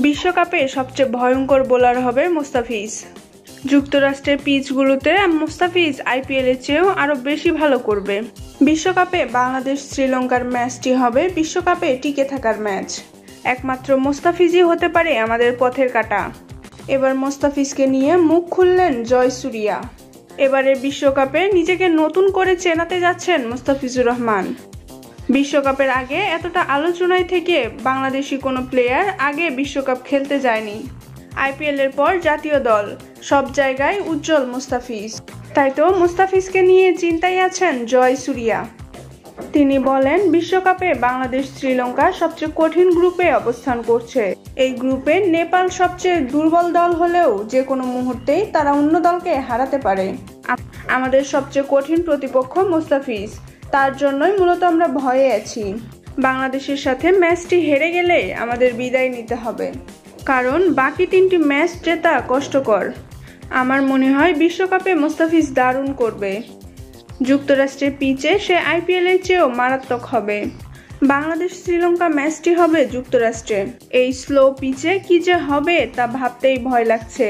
বিশ্বকাপে সবচেয়ে ভয়ঙ্কর বোলার হবে মুস্তাফিজ। যুক্তরাষ্ট্রের পিচগুলোতে মুস্তাফিজ আইপিএল এর চেয়েও আরও বেশি ভালো করবে। বিশ্বকাপে বাংলাদেশ শ্রীলঙ্কার ম্যাচটি হবে বিশ্বকাপে টিকে থাকার ম্যাচ। একমাত্র মুস্তাফিজই হতে পারে আমাদের পথের কাঁটা। এবার মুস্তাফিজকে নিয়ে মুখ খুললেন জয়সূরিয়া। এবারের বিশ্বকাপে নিজেকে নতুন করে চেনাতে যাচ্ছেন মুস্তাফিজুর রহমান। বিশ্বকাপের আগে এতটা আলোচনায় থেকে বাংলাদেশি কোনো প্লেয়ার আগে বিশ্বকাপ খেলতে যায়নি। আইপিএল এর পর জাতীয় দল, সব জায়গায় উজ্জ্বল মুস্তাফিজ। তাই তো মুস্তাফিজকে নিয়ে চিন্তায় আছেন জয়সূরিয়া। তিনি বলেন, বিশ্বকাপে বাংলাদেশ শ্রীলঙ্কা সবচেয়ে কঠিন গ্রুপে অবস্থান করছে। এই গ্রুপে নেপাল সবচেয়ে দুর্বল দল হলেও যে কোনো মুহূর্তেই তারা অন্য দলকে হারাতে পারে। আমাদের সবচেয়ে কঠিন প্রতিপক্ষ মুস্তাফিজ, তার জন্যই মূলত আমরা ভয়ে আছি। বাংলাদেশের সাথে ম্যাচটি হেরে গেলে আমাদের বিদায় নিতে হবে, কারণ বাকি 3টি ম্যাচ জেতা কষ্টকর। আমার মনে হয় বিশ্বকাপে মুস্তাফিজ দারুণ করবে। যুক্তরাষ্ট্রের পিচে সে আইপিএল এর চেয়েও মারাত্মক হবে। বাংলাদেশ শ্রীলঙ্কা ম্যাচটি হবে যুক্তরাষ্ট্রে। এই স্লো পিচে কি যে হবে তা ভাবতেই ভয় লাগছে।